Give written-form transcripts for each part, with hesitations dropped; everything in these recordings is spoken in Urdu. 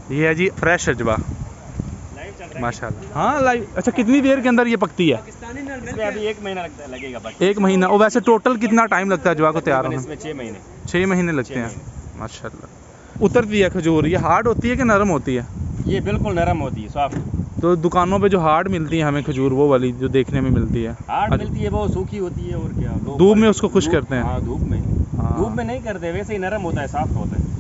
یہ ہے جی فریش اجوا ماشاءاللہ. ہاں لائیو. اچھا کتنی دیر کے اندر یہ پکتی ہے؟ اس میں ابھی 1 مہینہ لگے گا. 1 مہینہ. اور ویسے ٹوٹل کتنا ٹائم لگتا ہے اجوا کو تیار ہونے اس میں 6 مہینے. 6 مہینے لگتے ہیں. ماشاءاللہ. اترتی ہے کھجور یہ ہارڈ ہوتی ہے کہ نرم ہوتی ہے؟ یہ بالکل نرم ہوتی ہے, سافٹ. تو دکانوں پہ جو ہارڈ ملتی ہے ہمیں کھجور وہ والی جو دیکھنے میں ملتی ہے ہارڈ ملتی ہے وہ سوکھی ہوتی ہے. اور کیا دھوپ میں اس کو خشک کرتے ہیں؟ ہاں دھوپ میں نہیں کرتے, ویسے ہی نرم ہوتا ہے, سافٹ ہوتا ہے.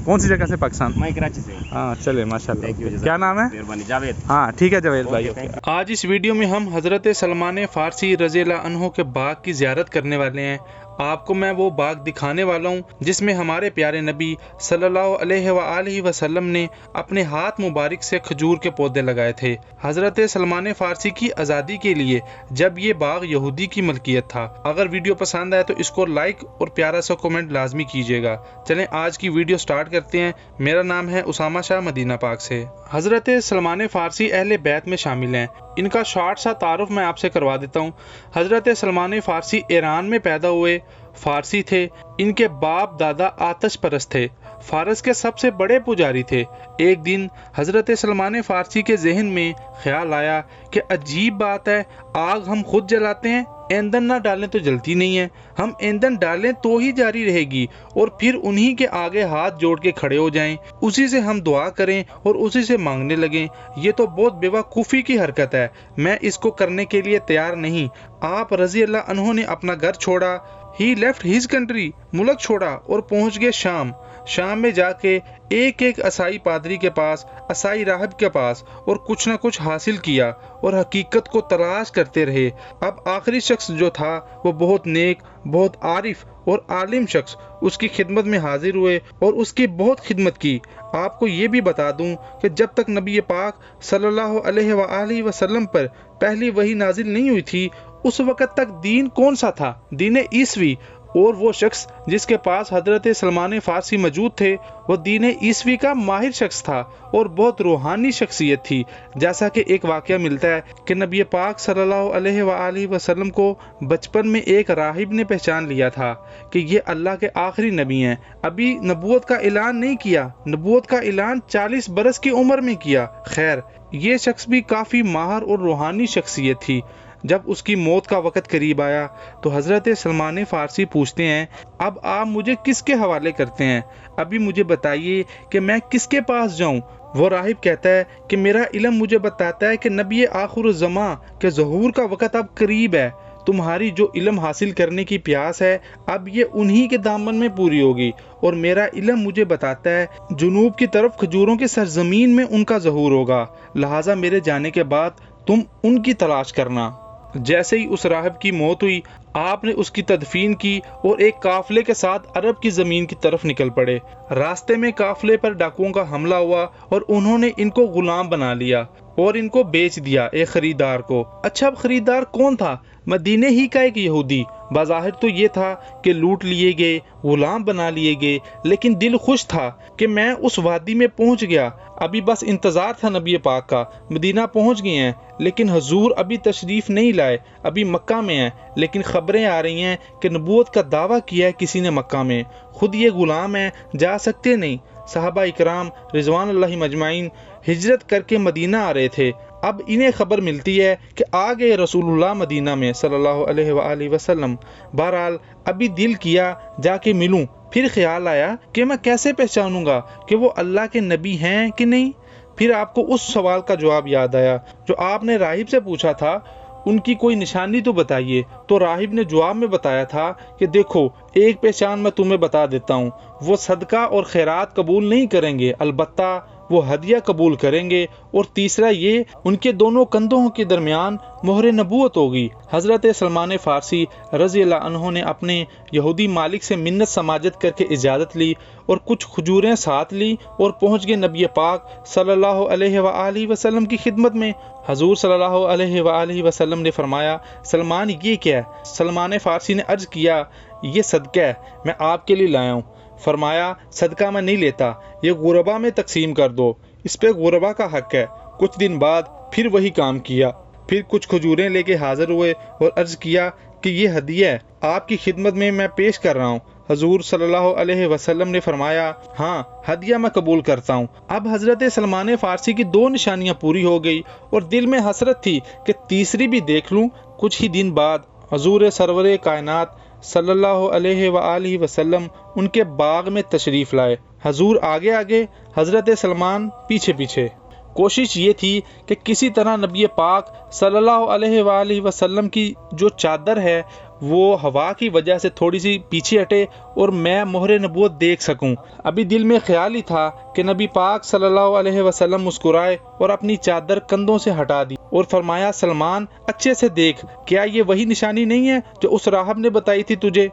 کون سی جگہ سے پاکستان؟ میں کراچی سے. ہاں چلے ماشاءاللہ. کیا نام ہے؟ مہربانی جاوید. ہاں ٹھیک ہے جاوید بھائی. آج اس ویڈیو میں ہم حضرت سلمان فارسی رضی اللہ عنہ کے باغ کی زیارت کرنے والے ہیں. آپ کو میں وہ باغ دکھانے والا ہوں جس میں ہمارے پیارے نبی صلی اللہ علیہ وآلہ وسلم نے اپنے ہاتھ مبارک سے کھجور کے پودے لگائے تھے. حضرت سلمان فارسی کی آزادی کے لیے جب یہ باغ یہودی کی ملکیت تھا. اگر ویڈیو پسند آئے تو اس کو لائک اور پیارا سا کمنٹ لازمی کیجیے گا. چلیں آج کی ویڈیو سٹارٹ کرتے ہیں. میرا نام ہے اسامہ شاہ مدینہ پاک سے. حضرت سلمان فارسی اہل بیت میں شامل ہیں. ان کا شارٹ سا تعارف میں آپ سے کروا دیتا ہوں. حضرت سلمان فارسی ایران میں پیدا ہوئے. فارسی تھے. ان کے باپ دادا آتش پرست تھے. فارس کے سب سے بڑے پجاری تھے. ایک دن حضرت سلمان فارسی کے ذہن میں خیال آیا کہ عجیب بات ہے, آگ ہم خود جلاتے ہیں, ایندھن نہ ڈالیں تو جلتی نہیں ہے. ہم ایندھن ڈالیں تو ہی جاری رہے گی, اور پھر انہی کے آگے ہاتھ جوڑ کے کھڑے ہو جائیں, اسی سے ہم دعا کریں اور اسی سے مانگنے لگیں. یہ تو بہت بیوقوفی کی حرکت ہے. میں اس کو کرنے کے لیے تیار نہیں. آپ رضی اللہ عنہ نے اپنا گھر چھوڑا. ہی لیفٹ ہز کنٹری, ملک چھوڑا اور پہنچ گئے شام. شام میں جا کے ایک عیسائی پادری کے پاس, عیسائی راہب کے پاس, اور کچھ نہ کچھ حاصل کیا اور حقیقت کو تلاش کرتے رہے. اب آخری شخص جو تھا وہ بہت نیک, بہت عارف اور عالم شخص اس کی خدمت میں حاضر ہوئے اور اس کی بہت خدمت کی. آپ کو یہ بھی بتا دوں کہ جب تک نبی پاک صلی اللہ علیہ وآلہ وسلم پر پہلی وحی نازل نہیں ہوئی تھی, اس وقت تک دین کون سا تھا؟ دین عیسوی. اور وہ شخص جس کے پاس حضرت سلمان فارسی موجود تھے وہ دین عیسوی کا ماہر شخص تھا اور بہت روحانی شخصیت تھی. جیسا کہ ایک واقعہ ملتا ہے کہ نبی پاک صلی اللہ علیہ وآلہ وسلم کو بچپن میں ایک راہب نے پہچان لیا تھا کہ یہ اللہ کے آخری نبی ہیں. ابھی نبوت کا اعلان نہیں کیا, نبوت کا اعلان 40 برس کی عمر میں کیا. خیر, یہ شخص بھی کافی ماہر اور روحانی شخصیت تھی. جب اس کی موت کا وقت قریب آیا تو حضرت سلمان فارسی پوچھتے ہیں, اب آپ مجھے کس کے حوالے کرتے ہیں؟ ابھی مجھے بتائیے کہ میں کس کے پاس جاؤں؟ وہ راہب کہتا ہے کہ میرا علم مجھے بتاتا ہے کہ نبی آخر الزماں کے ظہور کا وقت اب قریب ہے. تمہاری جو علم حاصل کرنے کی پیاس ہے اب یہ انہی کے دامن میں پوری ہوگی. اور میرا علم مجھے بتاتا ہے جنوب کی طرف کھجوروں کی سرزمین میں ان کا ظہور ہوگا. لہٰذا میرے جانے کے بعد تم ان کی تلاش کرنا. جیسے ہی اس راہب کی موت ہوئی, آپ نے اس کی تدفین کی اور ایک قافلے کے ساتھ عرب کی زمین کی طرف نکل پڑے. راستے میں قافلے پر ڈاکوؤں کا حملہ ہوا اور انہوں نے ان کو غلام بنا لیا اور ان کو بیچ دیا ایک خریدار کو. اچھا, اب خریدار کون تھا؟ مدینے ہی کا ایک یہودی. بظاہر تو یہ تھا کہ لوٹ لیے گئے, غلام بنا لیے گئے, لیکن دل خوش تھا کہ میں اس وادی میں پہنچ گیا. ابھی بس انتظار تھا نبی پاک کا. مدینہ پہنچ گئے ہیں لیکن حضور ابھی تشریف نہیں لائے, ابھی مکہ میں ہیں. لیکن خبریں آ رہی ہیں کہ نبوت کا دعویٰ کیا ہے کسی نے مکہ میں. خود یہ غلام ہیں, جا سکتے نہیں. صحابہ اکرام رضوان اللہ مجمعین ہجرت کر کے مدینہ آ رہے تھے. اب انہیں خبر ملتی ہے کہ آ گئے رسول اللہ مدینہ میں صلی اللہ علیہ وآلہ وسلم. بہرحال ابھی دل کیا جا کے ملوں. پھر خیال آیا کہ میں کیسے پہچانوں گا کہ وہ اللہ کے نبی ہیں کہ نہیں. پھر آپ کو اس سوال کا جواب یاد آیا جو آپ نے راہب سے پوچھا تھا, ان کی کوئی نشانی تو بتائیے. تو راہب نے جواب میں بتایا تھا کہ دیکھو, ایک پہچان میں تمہیں بتا دیتا ہوں, وہ صدقہ اور خیرات قبول نہیں کریں گے, البتہ وہ ہدیہ قبول کریں گے. اور تیسرا یہ, ان کے دونوں کندھوں کے درمیان مہر نبوت ہوگی. حضرت سلمان فارسی رضی اللہ عنہ نے اپنے یہودی مالک سے منت سماجت کر کے اجازت لی اور کچھ کھجوریں ساتھ لی اور پہنچ گئے نبی پاک صلی اللہ علیہ وآلہ وسلم کی خدمت میں. حضور صلی اللہ علیہ وآلہ وسلم نے فرمایا, سلمان یہ کیا ہے؟ سلمان فارسی نے عرض کیا, یہ صدقہ ہے, میں آپ کے لیے لایا ہوں. فرمایا, صدقہ میں نہیں لیتا, یہ غربا میں تقسیم کر دو, اس پہ غربا کا حق ہے. کچھ دن بعد پھر وہی کام کیا. پھر کچھ کھجوریں لے کے حاضر ہوئے اور عرض کیا کہ یہ ہدیہ ہے, آپ کی خدمت میں پیش کر رہا ہوں. حضور صلی اللہ علیہ وسلم نے فرمایا ہاں ہدیہ میں قبول کرتا ہوں۔ اب حضرت سلمان فارسی کی 2 نشانیاں پوری ہو گئی اور دل میں حسرت تھی کہ تیسری بھی دیکھ لوں۔ کچھ ہی دن بعد حضور سرور کائنات صلی اللہ علیہ وآلہ وسلم ان کے باغ میں تشریف لائے۔ حضور آگے آگے، حضرت سلمان پیچھے پیچھے۔ کوشش یہ تھی کہ کسی طرح نبی پاک صلی اللہ علیہ وآلہ وسلم کی جو چادر ہے وہ ہوا کی وجہ سے تھوڑی سی پیچھے ہٹے اور میں مہر نبوت دیکھ سکوں۔ ابھی دل میں خیال ہی تھا کہ نبی پاک صلی اللہ علیہ وسلم مسکرائے اور اپنی چادر کندھوں سے ہٹا دی اور فرمایا سلمان اچھے سے دیکھ، کیا یہ وہی نشانی نہیں ہے جو اس راہب نے بتائی تھی تجھے؟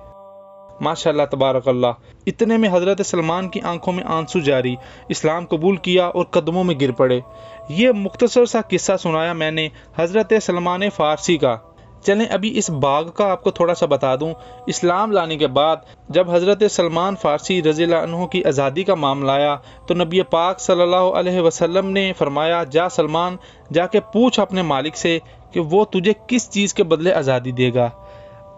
ماشاءاللہ تبارک اللہ۔ اتنے میں حضرت سلمان کی آنکھوں میں آنسو جاری، اسلام قبول کیا اور قدموں میں گر پڑے۔ یہ مختصر سا قصہ سنایا میں نے حضرت سلمان فارسی کا۔ چلیں ابھی اس باغ کا آپ کو تھوڑا سا بتا دوں۔ اسلام لانے کے بعد جب حضرت سلمان فارسی رضی اللہ عنہ کی آزادی کا معاملہ آیا تو نبی پاک صلی اللہ علیہ وسلم نے فرمایا جا سلمان، جا کے پوچھ اپنے مالک سے کہ وہ تجھے کس چیز کے بدلے آزادی دے گا۔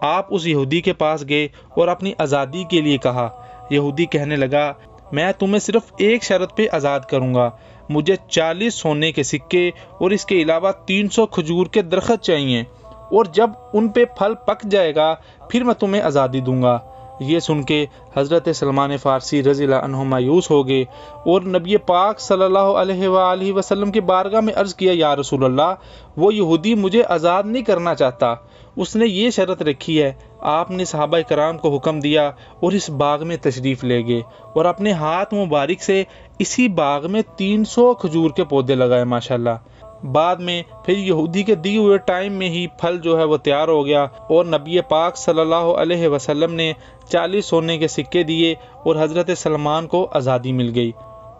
آپ اس یہودی کے پاس گئے اور اپنی آزادی کے لیے کہا۔ یہودی کہنے لگا میں تمہیں صرف ایک شرط پہ آزاد کروں گا، مجھے 40 سونے کے سکے اور اس کے علاوہ 300 کھجور کے درخت چاہیے، اور جب ان پہ پھل پک جائے گا پھر میں تمہیں آزادی دوں گا۔ یہ سن کے حضرت سلمان فارسی رضی اللہ عنہ مایوس ہو گئے اور نبی پاک صلی اللہ علیہ وآلہ وسلم کی بارگاہ میں عرض کیا یا رسول اللہ، وہ یہودی مجھے آزاد نہیں کرنا چاہتا، اس نے یہ شرط رکھی ہے۔ آپ نے صحابہ کرام کو حکم دیا اور اس باغ میں تشریف لے گئے اور اپنے ہاتھ مبارک سے اسی باغ میں 300 کھجور کے پودے لگائے ماشاءاللہ۔ بعد میں پھر یہودی کے دیے ہوئے ٹائم میں ہی پھل جو ہے وہ تیار ہو گیا اور نبی پاک صلی اللہ علیہ وسلم نے 40 سونے کے سکے دیے اور حضرت سلمان کو آزادی مل گئی۔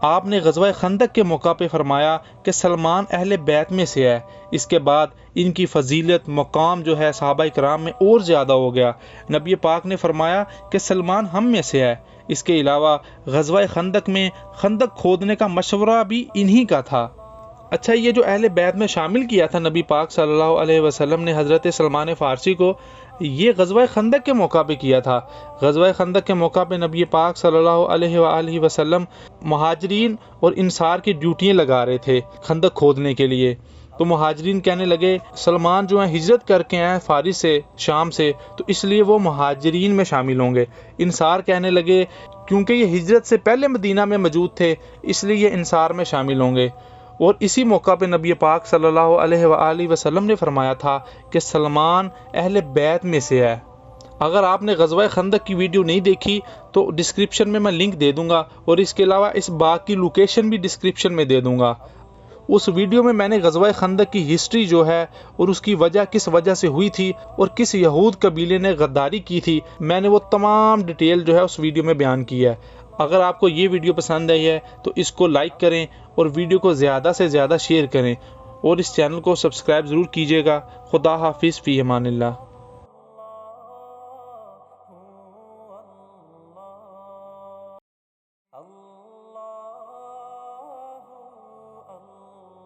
آپ نے غزوہ خندق کے موقع پہ فرمایا کہ سلمان اہل بیت میں سے ہے۔ اس کے بعد ان کی فضیلت مقام جو ہے صحابہ کرام میں اور زیادہ ہو گیا۔ نبی پاک نے فرمایا کہ سلمان ہم میں سے ہے۔ اس کے علاوہ غزوہ خندق میں خندق کھودنے کا مشورہ بھی انہی کا تھا۔ اچھا، یہ جو اہل بیت میں شامل کیا تھا نبی پاک صلی اللہ علیہ وسلم نے حضرت سلمان فارسی کو، یہ غزوہ خندق کے موقع پہ کیا تھا۔ غزوہ خندق کے موقع پہ نبی پاک صلی اللہ علیہ وآلہ وسلم مہاجرین اور انصار کی ڈیوٹیاں لگا رہے تھے خندق کھودنے کے لیے۔ تو مہاجرین کہنے لگے سلمان جو ہیں ہجرت کر کے آئے فارس سے، شام سے، تو اس لیے وہ مہاجرین میں شامل ہوں گے۔ انصار کہنے لگے کیونکہ یہ ہجرت سے پہلے مدینہ میں موجود تھے اس لیے یہ انصار میں شامل ہوں گے۔ اور اسی موقع پہ نبی پاک صلی اللہ علیہ وآلہ وسلم نے فرمایا تھا کہ سلمان اہل بیت میں سے ہے۔ اگر آپ نے غزوہ خندق کی ویڈیو نہیں دیکھی تو ڈسکرپشن میں لنک دے دوں گا، اور اس کے علاوہ اس باغ کی لوکیشن بھی ڈسکرپشن میں دے دوں گا۔ اس ویڈیو میں میں نے غزوہ خندق کی ہسٹری جو ہے اور اس کی وجہ کس وجہ سے ہوئی تھی اور کس یہود قبیلے نے غداری کی تھی، میں نے وہ تمام ڈیٹیل جو ہے اس ویڈیو میں بیان کی ہے۔ اگر آپ کو یہ ویڈیو پسند آئی ہے تو اس کو لائک کریں اور ویڈیو کو زیادہ سے زیادہ شیئر کریں، اور اس چینل کو سبسکرائب ضرور کیجیے گا۔ خدا حافظ، فی امان اللہ۔